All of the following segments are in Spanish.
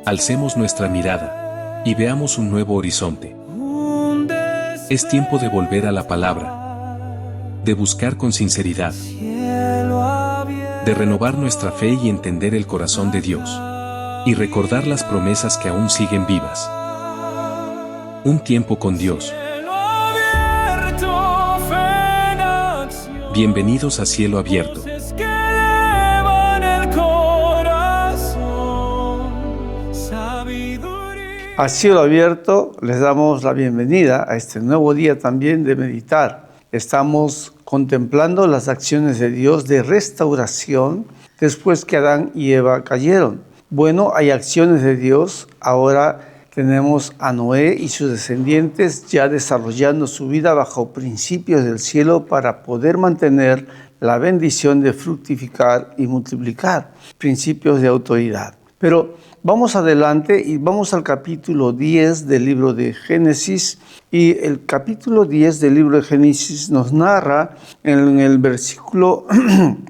Alcemos nuestra mirada y veamos un nuevo horizonte. Es tiempo de volver a la palabra, de buscar con sinceridad, de renovar nuestra fe y entender el corazón de Dios, y recordar las promesas que aún siguen vivas. Un tiempo con Dios. Bienvenidos a Cielo Abierto. A Cielo Abierto les damos la bienvenida a este nuevo día también de meditar. Estamos contemplando las acciones de Dios de restauración después que Adán y Eva cayeron. Bueno, hay acciones de Dios. Ahora tenemos a Noé y sus descendientes ya desarrollando su vida bajo principios del cielo para poder mantener la bendición de fructificar y multiplicar, principios de autoridad. Pero vamos adelante y vamos al capítulo 10 del libro de Génesis. Y el capítulo 10 del libro de Génesis nos narra en el versículo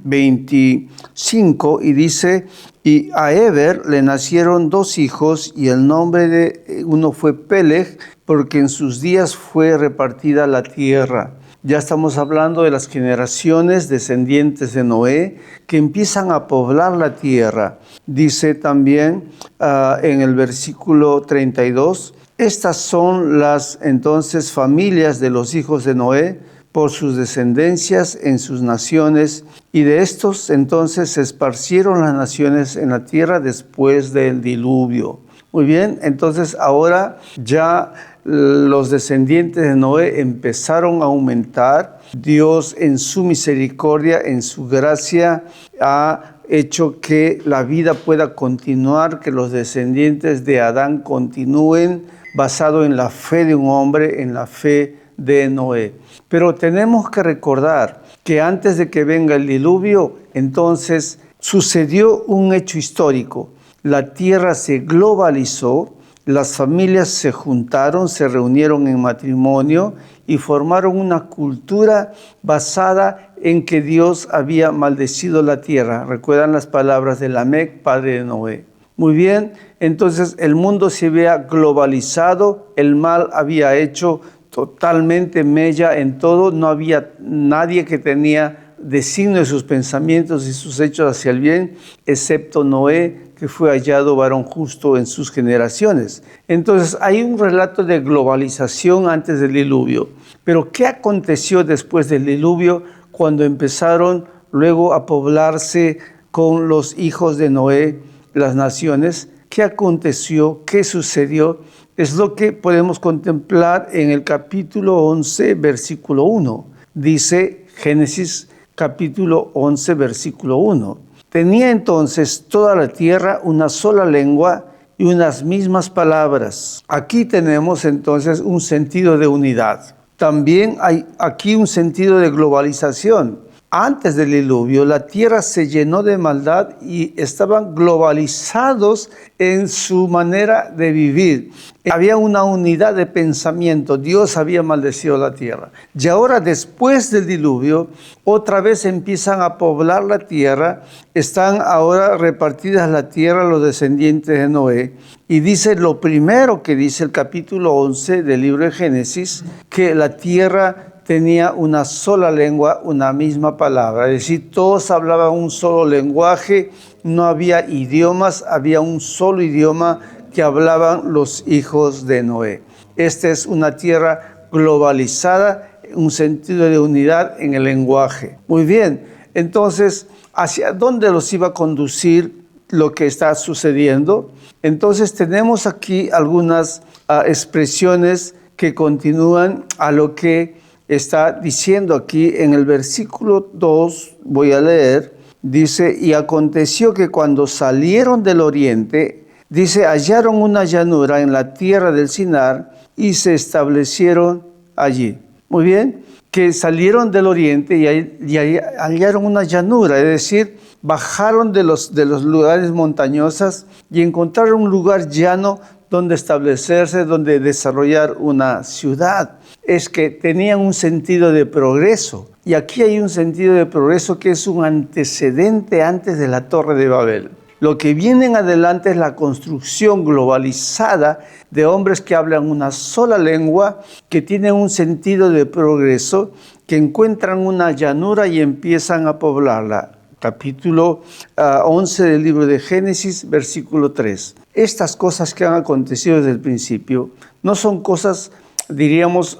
25 y dice: y a Eber le nacieron 2 hijos, y el nombre de uno fue Peleg, porque en sus días fue repartida la tierra. Ya estamos hablando de las generaciones descendientes de Noé que empiezan a poblar la tierra. Dice también en el versículo 32, estas son las entonces familias de los hijos de Noé por sus descendencias en sus naciones, y de estos entonces se esparcieron las naciones en la tierra después del diluvio. Muy bien, entonces ahora ya los descendientes de Noé empezaron a aumentar. Dios en su misericordia, en su gracia, ha hecho que la vida pueda continuar, que los descendientes de Adán continúen basado en la fe de un hombre, en la fe de Noé. Pero tenemos que recordar que antes de que venga el diluvio, entonces sucedió un hecho histórico. La tierra se globalizó, las familias se juntaron, se reunieron en matrimonio y formaron una cultura basada en que Dios había maldecido la tierra. ¿Recuerdan las palabras de Lamec, padre de Noé? Muy bien, entonces el mundo se había globalizado, el mal había hecho totalmente mella en todo, no había nadie que tenía designio de sus pensamientos y sus hechos hacia el bien, excepto Noé, que fue hallado varón justo en sus generaciones. Entonces hay un relato de globalización antes del diluvio. Pero ¿qué aconteció después del diluvio cuando empezaron luego a poblarse con los hijos de Noé las naciones? ¿Qué aconteció? ¿Qué sucedió? Es lo que podemos contemplar en el capítulo 11, versículo 1. Dice Génesis capítulo 11, versículo 1. Tenía entonces toda la tierra una sola lengua y unas mismas palabras. Aquí tenemos entonces un sentido de unidad. También hay aquí un sentido de globalización. Antes del diluvio, la tierra se llenó de maldad y estaban globalizados en su manera de vivir. Había una unidad de pensamiento. Dios había maldecido la tierra. Y ahora, después del diluvio, otra vez empiezan a poblar la tierra. Están ahora repartidas la tierra los descendientes de Noé. Y dice lo primero que dice el capítulo 11 del libro de Génesis, que la tierra tenía una sola lengua, una misma palabra. Es decir, todos hablaban un solo lenguaje, no había idiomas, había un solo idioma que hablaban los hijos de Noé. Esta es una tierra globalizada, un sentido de unidad en el lenguaje. Muy bien, entonces, ¿hacia dónde los iba a conducir lo que está sucediendo? Entonces tenemos aquí algunas expresiones que continúan a lo que está diciendo aquí en el versículo 2, voy a leer, dice: y aconteció que cuando salieron del oriente, dice, hallaron una llanura en la tierra del Sinar y se establecieron allí. Muy bien, que salieron del oriente y hallaron una llanura, es decir, bajaron de los lugares montañosos y encontraron un lugar llano donde establecerse, donde desarrollar una ciudad. Es que tenían un sentido de progreso. Y aquí hay un sentido de progreso que es un antecedente antes de la Torre de Babel. Lo que viene en adelante es la construcción globalizada de hombres que hablan una sola lengua, que tienen un sentido de progreso, que encuentran una llanura y empiezan a poblarla. Capítulo 11 del libro de Génesis, versículo 3. Estas cosas que han acontecido desde el principio no son cosas, diríamos,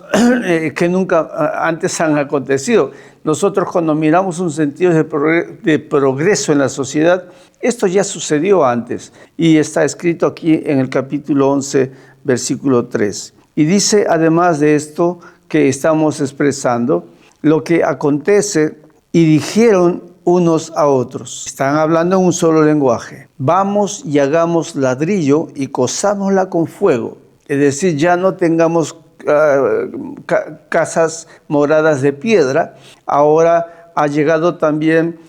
que nunca antes han acontecido. Nosotros cuando miramos un sentido de progreso en la sociedad, esto ya sucedió antes y está escrito aquí en el capítulo 11, versículo 3. Y dice, además de esto que estamos expresando, lo que acontece, y dijeron unos a otros. Están hablando en un solo lenguaje. Vamos y hagamos ladrillo y cozámosla con fuego. Es decir, ya no tengamos casas moradas de piedra. Ahora ha llegado también,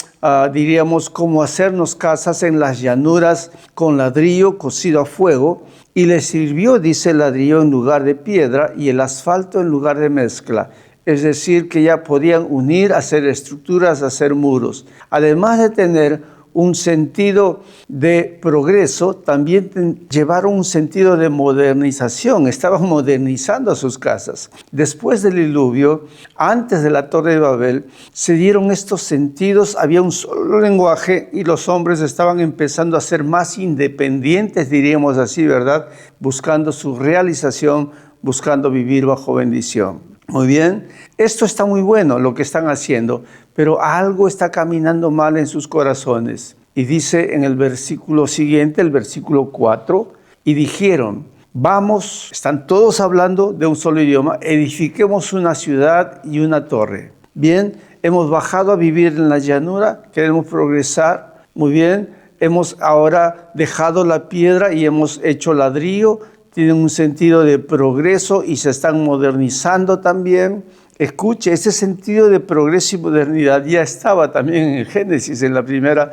diríamos, cómo hacernos casas en las llanuras con ladrillo cocido a fuego. Y les sirvió, dice, el ladrillo en lugar de piedra y el asfalto en lugar de mezcla. Es decir, que ya podían unir, hacer estructuras, hacer muros. Además de tener un sentido de progreso, también llevaron un sentido de modernización. Estaban modernizando sus casas. Después del diluvio, antes de la Torre de Babel, se dieron estos sentidos. Había un solo lenguaje y los hombres estaban empezando a ser más independientes, diríamos así, ¿verdad? Buscando su realización, buscando vivir bajo bendición. Muy bien, esto está muy bueno lo que están haciendo, pero algo está caminando mal en sus corazones. Y dice en el versículo siguiente, el versículo 4, y dijeron, vamos, están todos hablando de un solo idioma, edifiquemos una ciudad y una torre. Bien, hemos bajado a vivir en la llanura, queremos progresar, muy bien, hemos ahora dejado la piedra y hemos hecho ladrillo. Tienen un sentido de progreso y se están modernizando también. Escuche, ese sentido de progreso y modernidad ya estaba también en Génesis, en la primera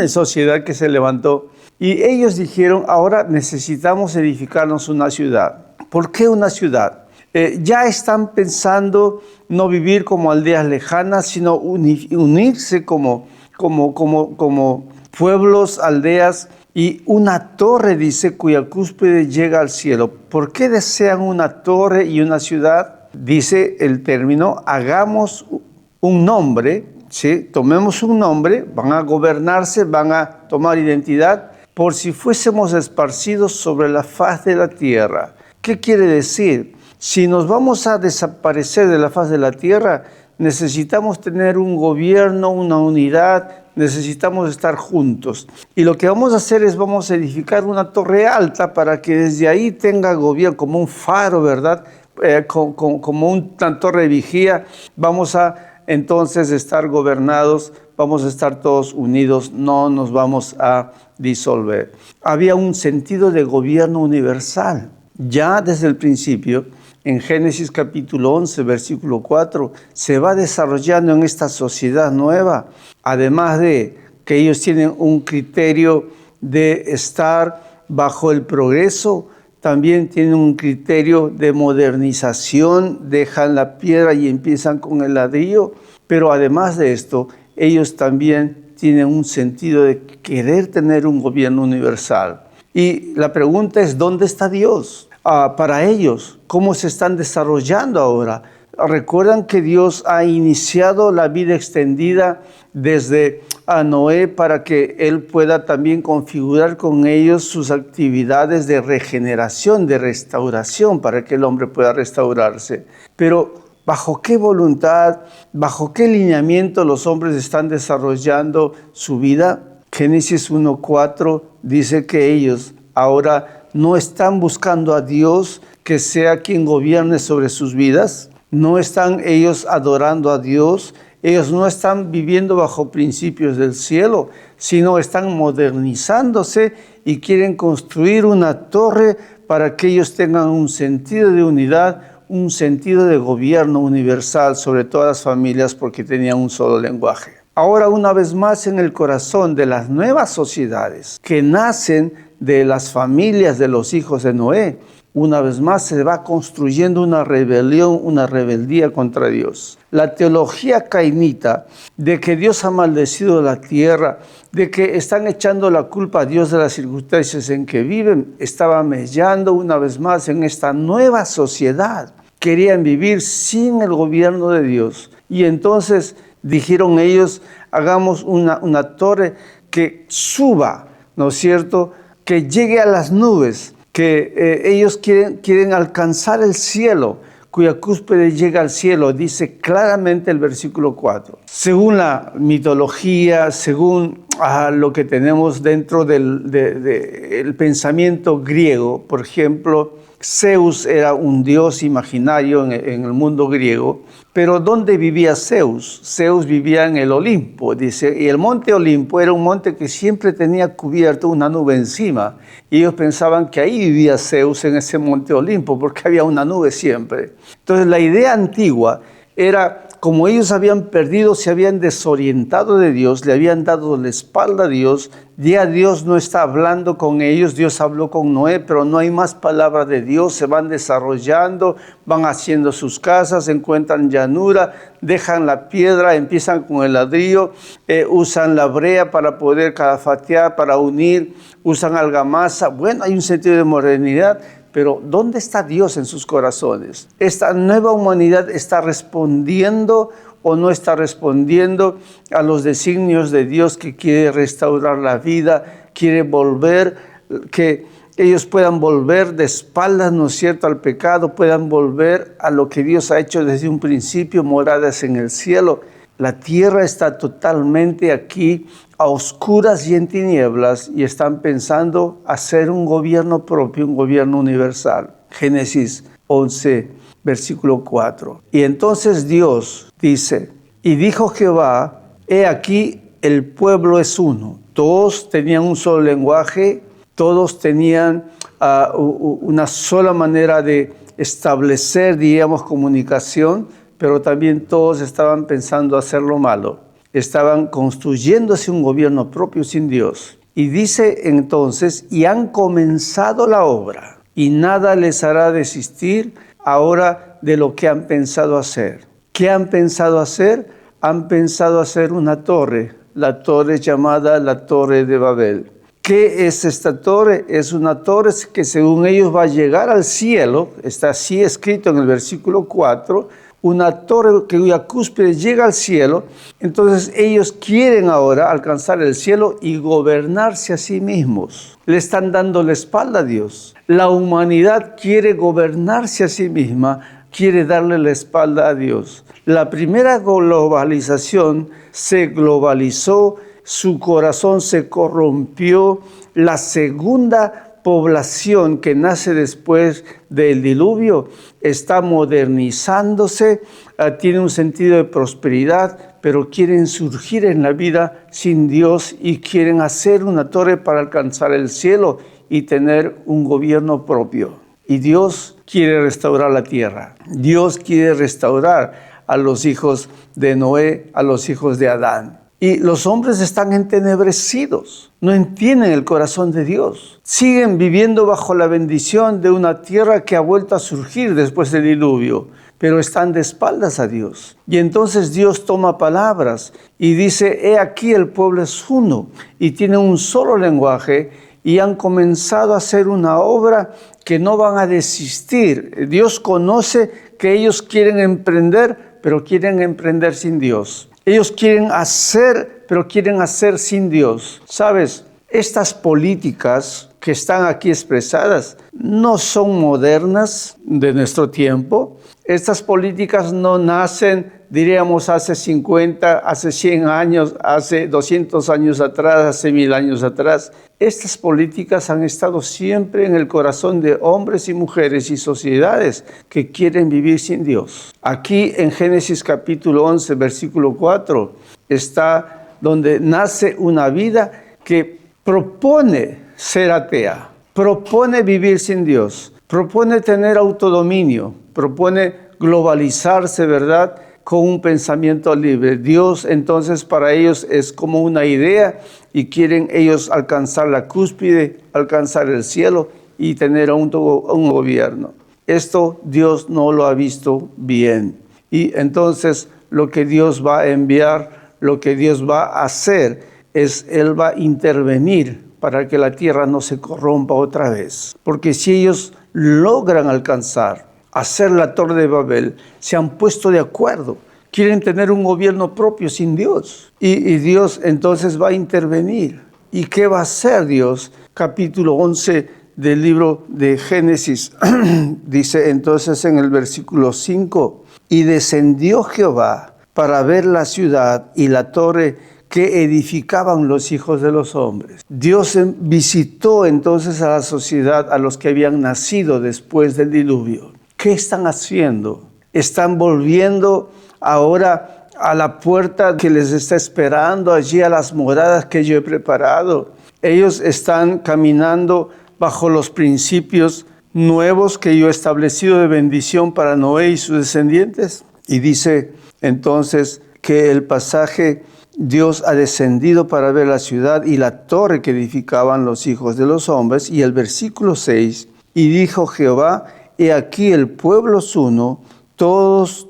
sociedad que se levantó. Y ellos dijeron, ahora necesitamos edificarnos una ciudad. ¿Por qué una ciudad? Ya están pensando no vivir como aldeas lejanas, sino unirse como pueblos, aldeas. Y una torre, dice, cuya cúspide llega al cielo. ¿Por qué desean una torre y una ciudad? Dice el término, hagamos un nombre, ¿sí? Tomemos un nombre, van a gobernarse, van a tomar identidad, por si fuésemos esparcidos sobre la faz de la tierra. ¿Qué quiere decir? Si nos vamos a desaparecer de la faz de la tierra, necesitamos tener un gobierno, una unidad, necesitamos estar juntos. Y lo que vamos a hacer es vamos a edificar una torre alta para que desde ahí tenga gobierno, como un faro, ¿verdad? Como una torre de vigía. Vamos a entonces estar gobernados, vamos a estar todos unidos, no nos vamos a disolver. Había un sentido de gobierno universal. Ya desde el principio, en Génesis capítulo 11, versículo 4, se va desarrollando en esta sociedad nueva, además de que ellos tienen un criterio de estar bajo el progreso, también tienen un criterio de modernización, dejan la piedra y empiezan con el ladrillo, pero además de esto, ellos también tienen un sentido de querer tener un gobierno universal. Y la pregunta es, ¿dónde está Dios? Para ellos, ¿cómo se están desarrollando ahora? Recuerdan que Dios ha iniciado la vida extendida desde a Noé para que Él pueda también configurar con ellos sus actividades de regeneración, de restauración, para que el hombre pueda restaurarse. Pero ¿bajo qué voluntad, bajo qué lineamiento los hombres están desarrollando su vida? Génesis 1:4 dice que ellos ahora no están buscando a Dios que sea quien gobierne sobre sus vidas. No están ellos adorando a Dios. Ellos no están viviendo bajo principios del cielo, sino están modernizándose y quieren construir una torre para que ellos tengan un sentido de unidad, un sentido de gobierno universal sobre todas las familias porque tenían un solo lenguaje. Ahora, una vez más, en el corazón de las nuevas sociedades que nacen de las familias de los hijos de Noé, una vez más se va construyendo una rebelión, una rebeldía contra Dios. La teología cainita de que Dios ha maldecido la tierra de que están echando la culpa a Dios de las circunstancias en que viven, estaban mellando una vez más en esta nueva sociedad. Querían vivir sin el gobierno de Dios. Y entonces dijeron ellos, hagamos una torre que suba, ¿no es cierto?, que llegue a las nubes, que ellos quieren alcanzar el cielo, cuya cúspide llega al cielo, dice claramente el versículo 4. Según la mitología, según lo que tenemos dentro del pensamiento griego, por ejemplo, Zeus era un dios imaginario en el mundo griego, pero ¿dónde vivía Zeus? Zeus vivía en el Olimpo, dice, y el monte Olimpo era un monte que siempre tenía cubierto una nube encima, y ellos pensaban que ahí vivía Zeus en ese monte Olimpo, porque había una nube siempre. Entonces la idea antigua era, como ellos habían perdido, se habían desorientado de Dios, le habían dado la espalda a Dios, ya Dios no está hablando con ellos, Dios habló con Noé, pero no hay más palabra de Dios, se van desarrollando, van haciendo sus casas, encuentran llanura, dejan la piedra, empiezan con el ladrillo, usan la brea para poder calafatear, para unir, usan argamasa. Bueno, hay un sentido de modernidad, pero ¿dónde está Dios en sus corazones? ¿Esta nueva humanidad está respondiendo o no está respondiendo a los designios de Dios, que quiere restaurar la vida, quiere volver, que ellos puedan volver de espaldas, ¿no es cierto?, al pecado, puedan volver a lo que Dios ha hecho desde un principio, moradas en el cielo? La tierra está totalmente aquí a oscuras y en tinieblas, y están pensando hacer un gobierno propio, un gobierno universal. Génesis 11, versículo 4. Y entonces Dios dice, y dijo Jehová, he aquí el pueblo es uno. Todos tenían un solo lenguaje, todos tenían una sola manera de establecer, diríamos, comunicación, pero también todos estaban pensando hacer lo malo. Estaban construyéndose un gobierno propio sin Dios. Y dice entonces, y han comenzado la obra, y nada les hará desistir ahora de lo que han pensado hacer. ¿Qué han pensado hacer? Han pensado hacer una torre, la torre llamada la Torre de Babel. ¿Qué es esta torre? Es una torre que según ellos va a llegar al cielo, está así escrito en el versículo 4, una torre cuya cúspide llega al cielo. Entonces ellos quieren ahora alcanzar el cielo y gobernarse a sí mismos. Le están dando la espalda a Dios. La humanidad quiere gobernarse a sí misma, quiere darle la espalda a Dios. La primera globalización se globalizó, su corazón se corrompió. La segunda población que nace después del diluvio está modernizándose, tiene un sentido de prosperidad, pero quieren surgir en la vida sin Dios y quieren hacer una torre para alcanzar el cielo y tener un gobierno propio. Y Dios quiere restaurar la tierra. Dios quiere restaurar a los hijos de Noé, a los hijos de Adán. Y los hombres están entenebrecidos, no entienden el corazón de Dios. Siguen viviendo bajo la bendición de una tierra que ha vuelto a surgir después del diluvio, pero están de espaldas a Dios. Y entonces Dios toma palabras y dice, he aquí el pueblo es uno y tiene un solo lenguaje y han comenzado a hacer una obra que no van a desistir. Dios conoce que ellos quieren emprender, pero quieren emprender sin Dios. Ellos quieren hacer, pero quieren hacer sin Dios. ¿Sabes? Estas políticas que están aquí expresadas no son modernas de nuestro tiempo. Estas políticas no nacen, diríamos, hace 50, hace 100 años, hace 200 años atrás, hace 1000 años atrás. Estas políticas han estado siempre en el corazón de hombres y mujeres y sociedades que quieren vivir sin Dios. Aquí en Génesis capítulo 11, versículo 4, está donde nace una vida que propone ser atea, propone vivir sin Dios, propone tener autodominio, propone globalizarse, ¿verdad?, con un pensamiento libre. Dios entonces para ellos es como una idea y quieren ellos alcanzar la cúspide, alcanzar el cielo y tener un gobierno. Esto Dios no lo ha visto bien. Y entonces lo que Dios va a enviar, lo que Dios va a hacer Él va a intervenir para que la tierra no se corrompa otra vez. Porque si ellos logran alcanzar, hacer la Torre de Babel, se han puesto de acuerdo, quieren tener un gobierno propio sin Dios. Y Dios entonces va a intervenir. ¿Y qué va a hacer Dios? Capítulo 11 del libro de Génesis dice entonces en el versículo 5, y descendió Jehová para ver la ciudad y la torre que edificaban los hijos de los hombres. Dios visitó entonces a la sociedad, a los que habían nacido después del diluvio. ¿Qué están haciendo? Están volviendo ahora a la puerta que les está esperando, allí a las moradas que yo he preparado. Ellos están caminando bajo los principios nuevos que yo he establecido de bendición para Noé y sus descendientes. Y dice entonces que el pasaje, Dios ha descendido para ver la ciudad y la torre que edificaban los hijos de los hombres. Y el versículo 6, y dijo Jehová, he aquí el pueblo es uno, todos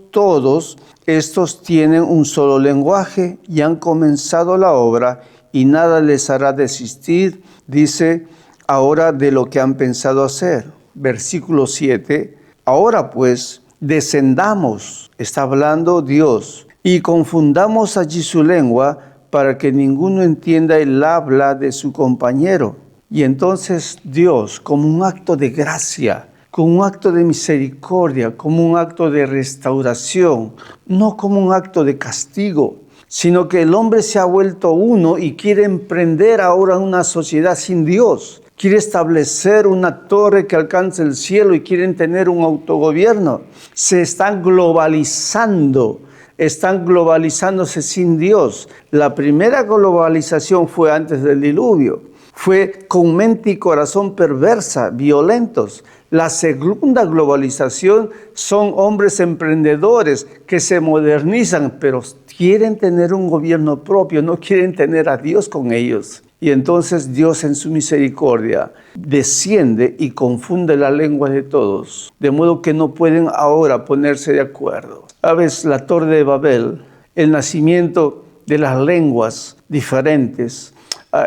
estos tienen un solo lenguaje y han comenzado la obra y nada les hará desistir, dice, ahora de lo que han pensado hacer. Versículo 7, ahora pues descendamos, está hablando Dios, y confundamos allí su lengua para que ninguno entienda el habla de su compañero. Y entonces Dios, como un acto de gracia, como un acto de misericordia, como un acto de restauración, no como un acto de castigo, sino que el hombre se ha vuelto uno y quiere emprender ahora una sociedad sin Dios. Quiere establecer una torre que alcance el cielo y quieren tener un autogobierno. Se están globalizándose sin Dios. La primera globalización fue antes del diluvio. Fue con mente y corazón perversa, violentos. La segunda globalización son hombres emprendedores que se modernizan, pero quieren tener un gobierno propio, no quieren tener a Dios con ellos. Y entonces Dios en su misericordia desciende y confunde la lengua de todos, de modo que no pueden ahora ponerse de acuerdo. ¿Sabes? La Torre de Babel, el nacimiento de las lenguas diferentes,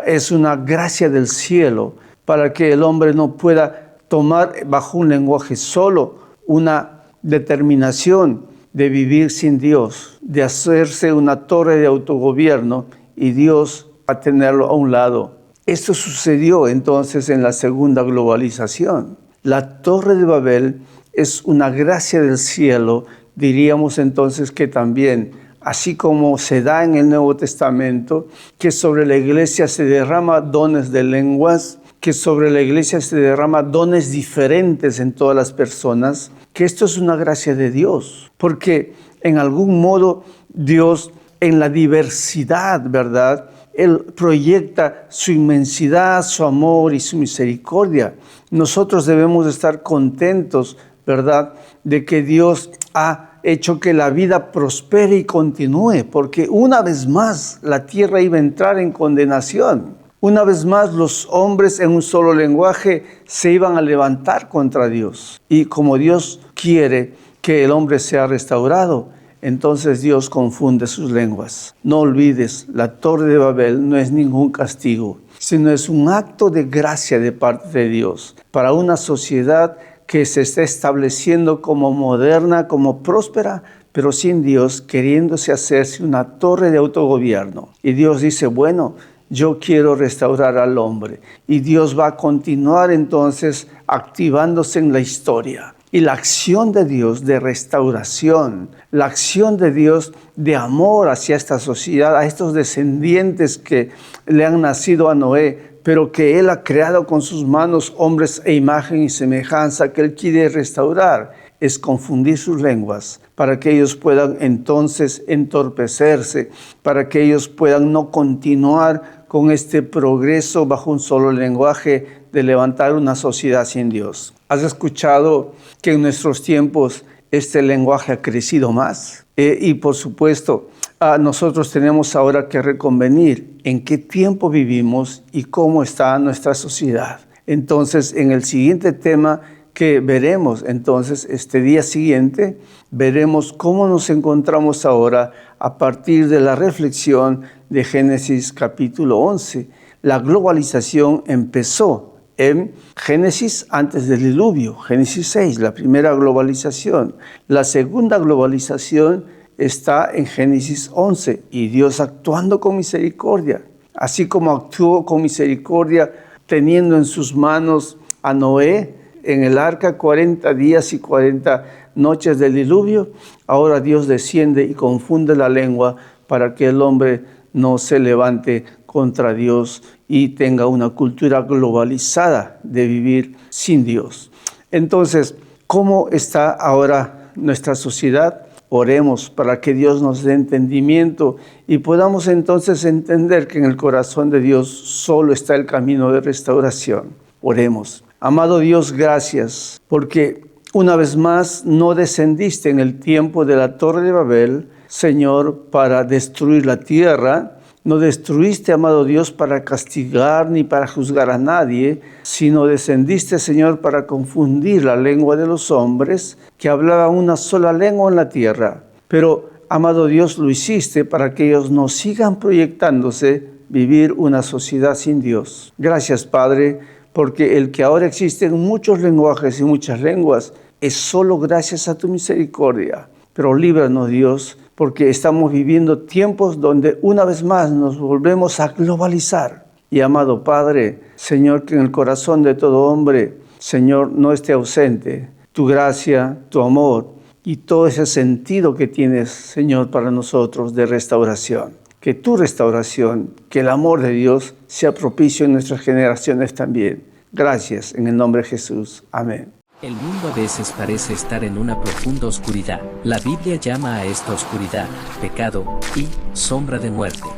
es una gracia del cielo para que el hombre no pueda tomar bajo un lenguaje solo una determinación de vivir sin Dios, de hacerse una torre de autogobierno y Dios a tenerlo a un lado. Esto sucedió entonces en la segunda globalización. La Torre de Babel es una gracia del cielo, diríamos entonces que también, así como se da en el Nuevo Testamento, que sobre la iglesia se derrama dones de lenguas, que sobre la iglesia se derrama dones diferentes en todas las personas, que esto es una gracia de Dios, porque en algún modo Dios en la diversidad, ¿verdad?, Él proyecta su inmensidad, su amor y su misericordia. Nosotros debemos estar contentos, ¿verdad?, de que Dios ha hecho que la vida prospere y continúe, porque una vez más la tierra iba a entrar en condenación. Una vez más los hombres en un solo lenguaje se iban a levantar contra Dios. Y como Dios quiere que el hombre sea restaurado, entonces Dios confunde sus lenguas. No olvides, la Torre de Babel no es ningún castigo, sino es un acto de gracia de parte de Dios para una sociedad que se está estableciendo como moderna, como próspera, pero sin Dios, queriéndose hacerse una torre de autogobierno. Y Dios dice, bueno, yo quiero restaurar al hombre. Y Dios va a continuar entonces activándose en la historia. Y la acción de Dios de restauración, la acción de Dios de amor hacia esta sociedad, a estos descendientes que le han nacido a Noé, pero que Él ha creado con sus manos hombres e imagen y semejanza que Él quiere restaurar, es confundir sus lenguas para que ellos puedan entonces entorpecerse, para que ellos puedan no continuar con este progreso bajo un solo lenguaje de levantar una sociedad sin Dios. ¿Has escuchado que en nuestros tiempos este lenguaje ha crecido más? Y por supuesto, nosotros tenemos ahora que reconvenir en qué tiempo vivimos y cómo está nuestra sociedad. Entonces, en el siguiente tema que veremos entonces este día siguiente, veremos cómo nos encontramos ahora a partir de la reflexión de Génesis capítulo 11. La globalización empezó en Génesis antes del diluvio, Génesis 6, la primera globalización. La segunda globalización está en Génesis 11 y Dios actuando con misericordia, así como actuó con misericordia teniendo en sus manos a Noé en el arca 40 días y 40 noches del diluvio. Ahora Dios desciende y confunde la lengua para que el hombre no se levante contra Dios y tenga una cultura globalizada de vivir sin Dios. Entonces, ¿cómo está ahora nuestra sociedad? Oremos para que Dios nos dé entendimiento y podamos entonces entender que en el corazón de Dios solo está el camino de restauración. Oremos. Amado Dios, gracias, porque una vez más no descendiste en el tiempo de la Torre de Babel, Señor, para destruir la tierra. No destruiste, amado Dios, para castigar ni para juzgar a nadie, sino descendiste, Señor, para confundir la lengua de los hombres que hablaban una sola lengua en la tierra. Pero, amado Dios, lo hiciste para que ellos no sigan proyectándose vivir una sociedad sin Dios. Gracias, Padre, porque el que ahora existen muchos lenguajes y muchas lenguas es solo gracias a tu misericordia. Pero líbranos, Dios, porque estamos viviendo tiempos donde una vez más nos volvemos a globalizar. Y amado Padre, Señor, que en el corazón de todo hombre, Señor, no esté ausente tu gracia, tu amor y todo ese sentido que tienes, Señor, para nosotros de restauración. Que tu restauración, que el amor de Dios sea propicio en nuestras generaciones también. Gracias, en el nombre de Jesús. Amén. El mundo a veces parece estar en una profunda oscuridad. La Biblia llama a esta oscuridad pecado y sombra de muerte.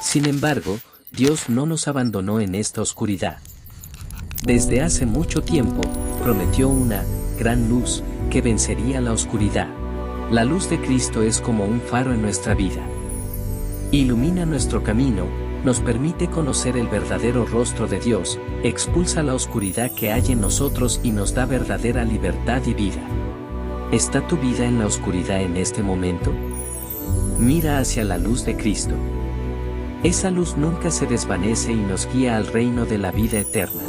Sin embargo, Dios no nos abandonó en esta oscuridad. Desde hace mucho tiempo, prometió una gran luz que vencería la oscuridad. La luz de Cristo es como un faro en nuestra vida. Ilumina nuestro camino, nos permite conocer el verdadero rostro de Dios, expulsa la oscuridad que hay en nosotros y nos da verdadera libertad y vida. ¿Está tu vida en la oscuridad en este momento? Mira hacia la luz de Cristo. Esa luz nunca se desvanece y nos guía al reino de la vida eterna.